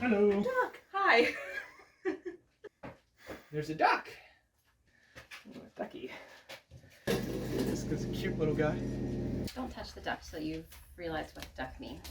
Hello. Duck. Hi. There's a duck. Oh, a ducky. This is a cute little guy. Don't touch the duck till you realize what duck means.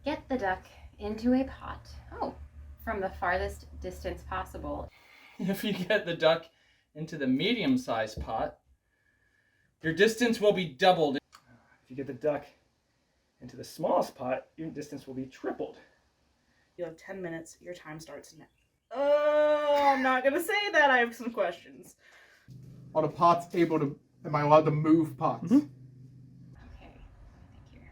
Get the duck into a pot. Oh, from the farthest distance possible. If you get the duck into the medium-sized pot, your distance will be doubled. If you get the duck into the smallest pot, your distance will be tripled. You have 10 minutes. Your time starts now. Oh, I'm not going to say that. I have some questions. Are the pots able to, am I allowed to move pots? Mm-hmm. Okay, I think you're...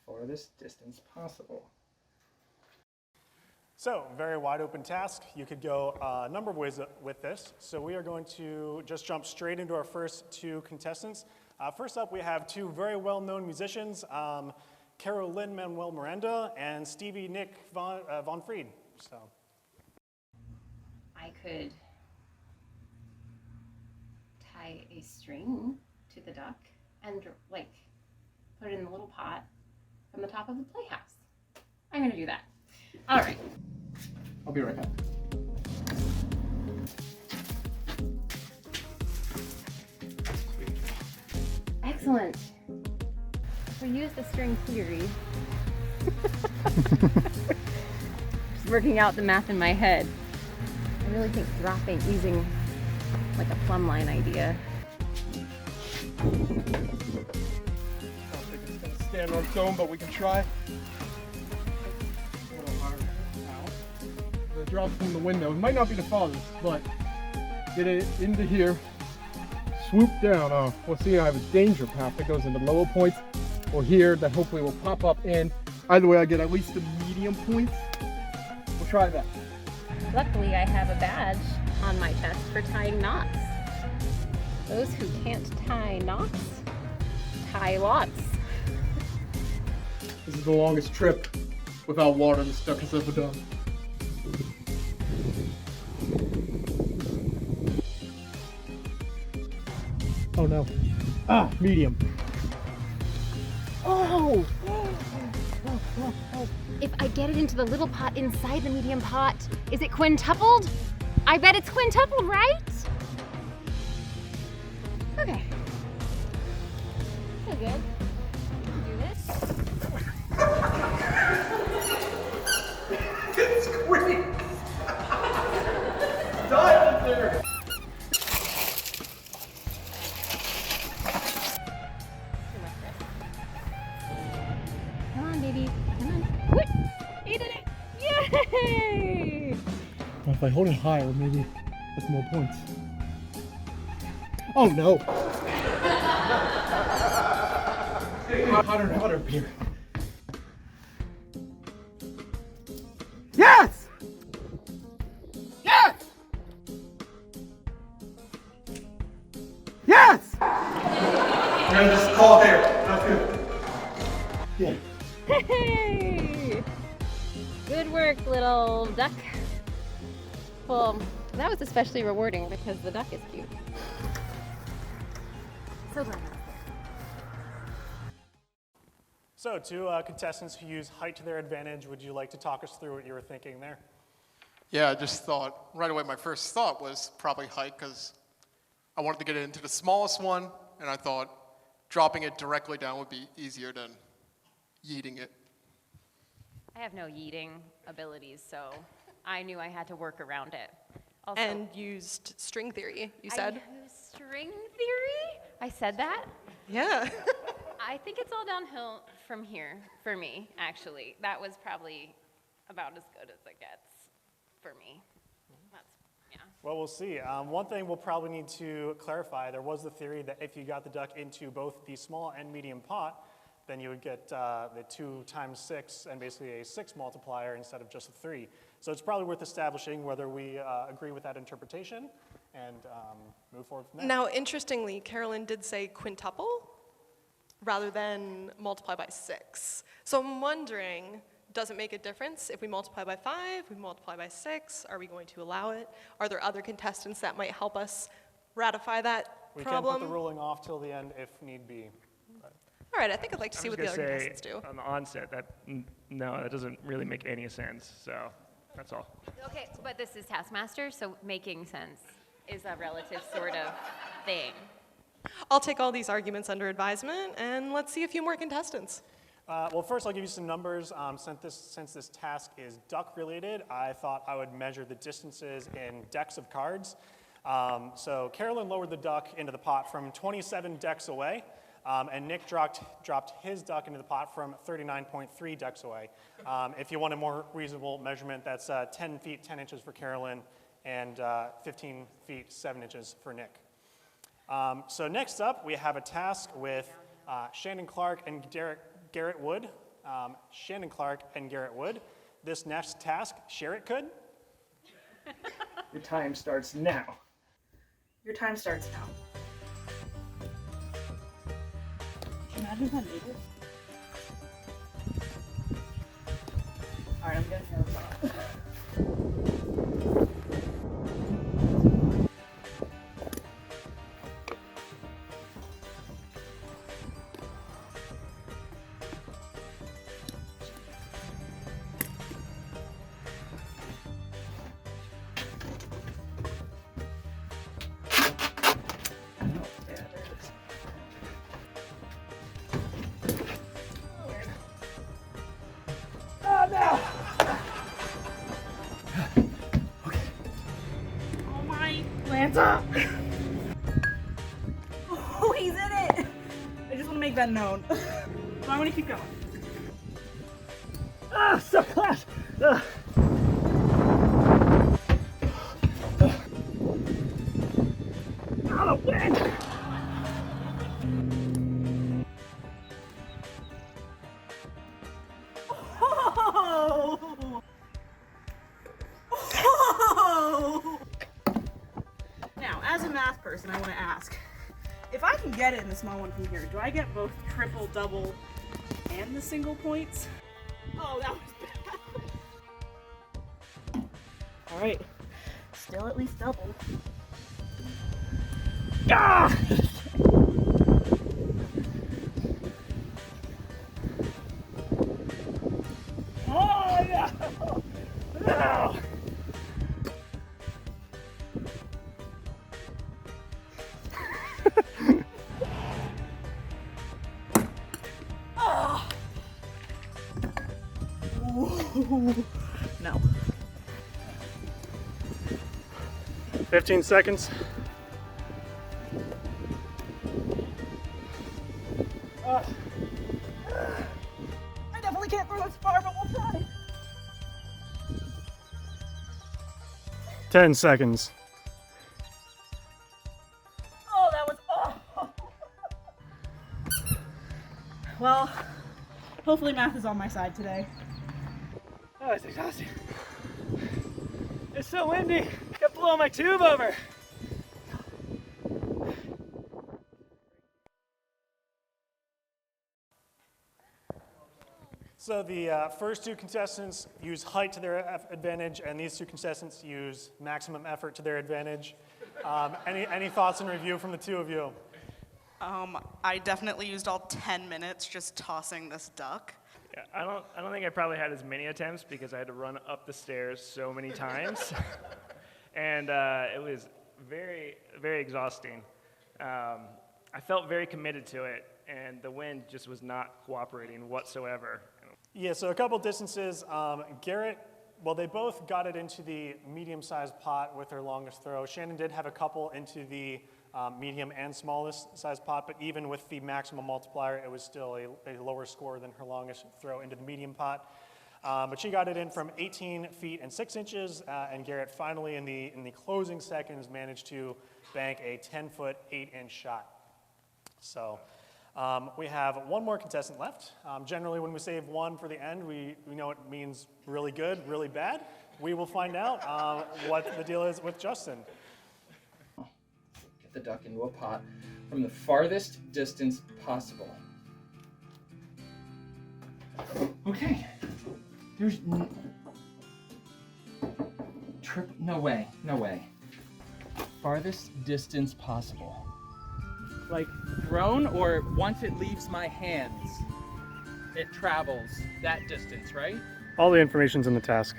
Farthest distance possible. So, very wide open task. You could go a number of ways with this. So we are going to just jump straight into our first two contestants. First up, we have two very well-known musicians, Carolyn Manuel Miranda and Stevie Nick Von Fried. So I could tie a string to the duck and like put it in the little pot from the top of the playhouse. I'm gonna do that. All right. I'll be right back. Excellent. So use the string theory. Just working out the math in my head. I really think using like a plumb line idea. I don't think it's going to stand on its own, but we can try. A little higher. Ow. The drop from the window. It might not be the farthest, but get it into here. Swoop down. Oh, we'll see. I have a danger path that goes into lower points or here that hopefully will pop up in. Either way, I get at least the medium points. We'll try that. Luckily, I have a badge on my chest for tying knots. Those who can't tie knots, tie lots. This is the longest trip without water this duck has ever done. Oh no. Ah, medium. Oh! If I get it into the little pot inside the medium pot, is it quintupled? I bet it's quintupled, right? Okay. Feel good. Do this. It's great! Dive in there! Come on, baby. Come on. What? You did it! Yay! Well, if I hold it higher, maybe that's more points. Oh no! Hotter and hotter up here. Yes! Yes! Yes! I'm gonna just call it there. That's good. Yeah. Hey! Good work, little duck. Well, that was especially rewarding because the duck is cute. So glad I was there. So, two contestants who use height to their advantage, would you like to talk us through what you were thinking there? Yeah, I just thought, right away, my first thought was probably height because I wanted to get it into the smallest one, and I thought dropping it directly down would be easier than yeeting it. I have no yeeting abilities, so I knew I had to work around it. Also, And used string theory, you said? I use string theory? I said that? Yeah. I think it's all downhill from here for me, actually. That was probably about as good as it gets for me. That's, yeah. Well, we'll see. One thing we'll probably need to clarify, there was the theory that if you got the duck into both the small and medium pot, then you would get the 2 times 6 and basically a 6 multiplier instead of just a 3. So it's probably worth establishing whether we agree with that interpretation and move forward from there. Now, interestingly, Carolyn did say quintuple rather than multiply by 6. So I'm wondering, does it make a difference if we multiply by 5, we multiply by 6? Are we going to allow it? Are there other contestants that might help us ratify that We problem? can put the ruling off till the end if need be. All right, I think I'd like to see I'm what just the other gonna say contestants do. on the onset that no, that doesn't really make any sense. So that's all. Okay, but this is Taskmaster, so making sense is a relative sort of thing. I'll take all these arguments under advisement, and let's see a few more contestants. Well, first I'll give you some numbers. Since this task is duck related, I thought I would measure the distances in decks of cards. So Carolyn lowered the duck into the pot from 27 decks away, and Nick dropped his duck into the pot from 39.3 decks away. If you want a more reasonable measurement, that's 10 feet 10 inches for Carolyn and 15 feet 7 inches for Nick. So next up, we have a task with Shannon Clark and Garrett Wood. Shannon Clark and Garrett Wood. This next task, Sherritt could. Your time starts now. Your time starts now. Can you imagine if I made it? Alright, I'm getting nervous. Oh my Lanta! Oh, he's in it! I just want to make that known. So I'm gonna keep going. Ah, so close! Oh, the wind! Oh! Oh! Now, as a math person, I want to ask, if I can get it in the small one from here, do I get both triple, double, and the single points? Oh, that was bad. All right, still at least double. Ah! Oh, no! No! No. 15 seconds. I definitely can't throw as far, but we'll try. 10 seconds. Oh, that was awful. Well, hopefully math is on my side today. Oh, it's exhausting. It's so windy. Kept blowing my tube over. So the first two contestants use height to their advantage, and these two contestants use maximum effort to their advantage. Any thoughts and review from the two of you? I definitely used all 10 minutes just tossing this duck. Yeah, I don't think I probably had as many attempts because I had to run up the stairs so many times, and it was very, very exhausting. I felt very committed to it, and the wind just was not cooperating whatsoever. Yeah, so a couple distances. Garrett, well, they both got it into the medium-sized pot with their longest throw. Shannon did have a couple into the medium and smallest size pot, but even with the maximum multiplier, it was still a lower score than her longest throw into the medium pot. But she got it in from 18 feet and 6 inches, and Garrett finally in the closing seconds managed to bank a 10-foot, 8-inch shot. So we have one more contestant left. Generally, when we save one for the end, we know it means really good, really bad. We will find out what the deal is with Justin. Get the duck into a pot from the farthest distance possible. Okay. There's no way. Farthest distance possible. like thrown, or once it leaves my hands, it travels that distance, right? All the information's in the task.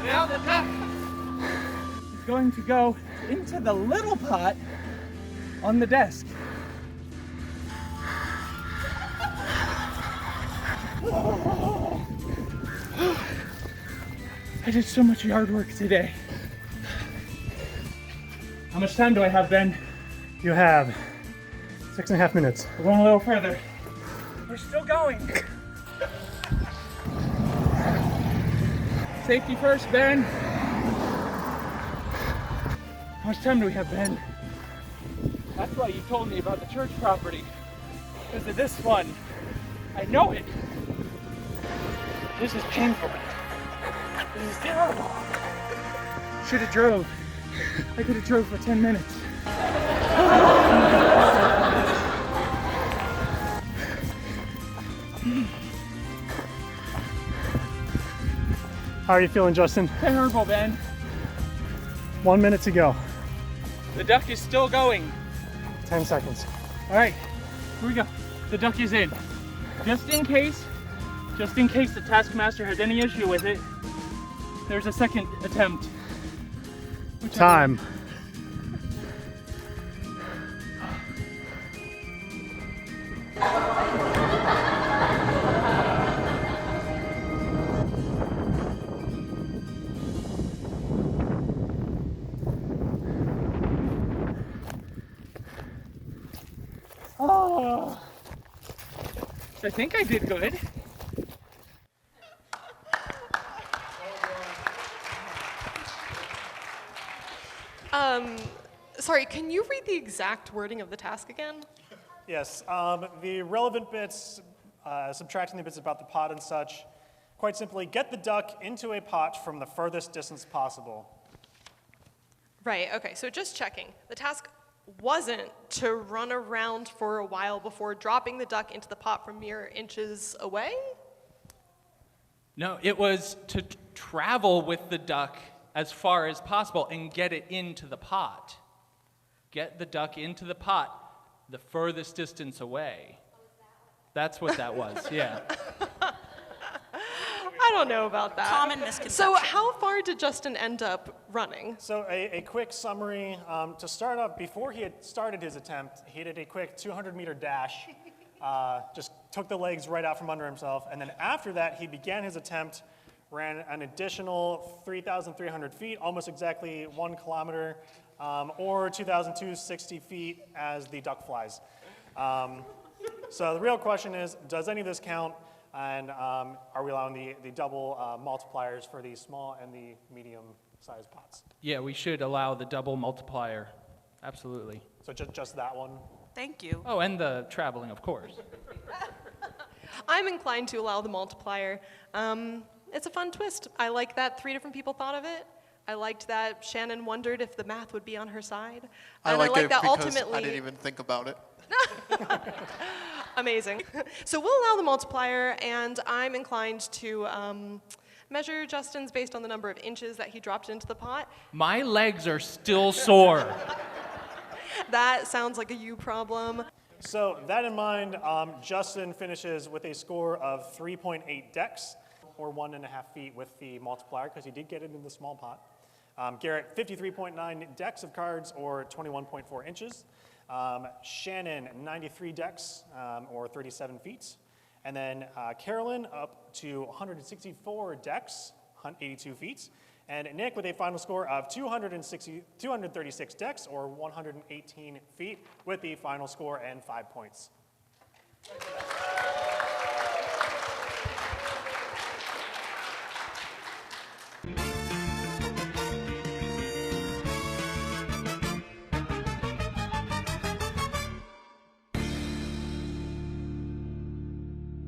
Now the duck is going to go into the little pot on the desk. I did so much yard work today. How much time do I have, Ben? You have 6.5 minutes. We're going a little further. We're still going. Safety first, Ben. How much time do we have, Ben? That's why you told me about the church property. Because of this one. I know it. This is painful. This is terrible. Should have drove. I could have drove for 10 minutes. How are you feeling, Justin? Terrible, Ben. 1 minute to go. The duck is still going. 10 seconds. All right, here we go. The duck is in. Just in case the taskmaster has any issue with it, there's a second attempt. Time. Oh, I think I did good. Sorry, can you read the exact wording of the task again? Yes, the relevant bits, subtracting the bits about the pot and such. Quite simply, get the duck into a pot from the furthest distance possible. Right, okay, so just checking. The task wasn't to run around for a while before dropping the duck into the pot from mere inches away? No, it was to travel with the duck as far as possible and get it into the pot. Get the duck into the pot the furthest distance away. That's what that was, yeah. I don't know about that. Common misconception. So how far did Justin end up running? So a quick summary, to start up, before he had started his attempt, he did a quick 200-meter dash, just took the legs right out from under himself, and then after that, he began his attempt, ran an additional 3,300 feet, almost exactly 1 kilometer, or 2,260 feet as the duck flies. So the real question is, does any of this count? And are we allowing the double multipliers for the small and the medium-sized pots? Yeah, we should allow the double multiplier. Absolutely. So just that one? Thank you. Oh, and the traveling, of course. I'm inclined to allow the multiplier. It's a fun twist. I like that 3 different people thought of it. I liked that Shannon wondered if the math would be on her side. I And liked like it that because ultimately, I didn't even think about it. Amazing. So we'll allow the multiplier, and I'm inclined to measure Justin's based on the number of inches that he dropped into the pot. My legs are still sore. That sounds like a you problem. So that in mind, Justin finishes with a score of 3.8 decks, or 1.5 feet with the multiplier, because he did get it in the small pot. Garrett, 53.9 decks of cards, or 21.4 inches. Shannon, 93 decks, or 37 feet. And then Carolyn up to 164 decks, 82 feet. And Nick with a final score of 236 decks, or 118 feet, with the final score and 5 points.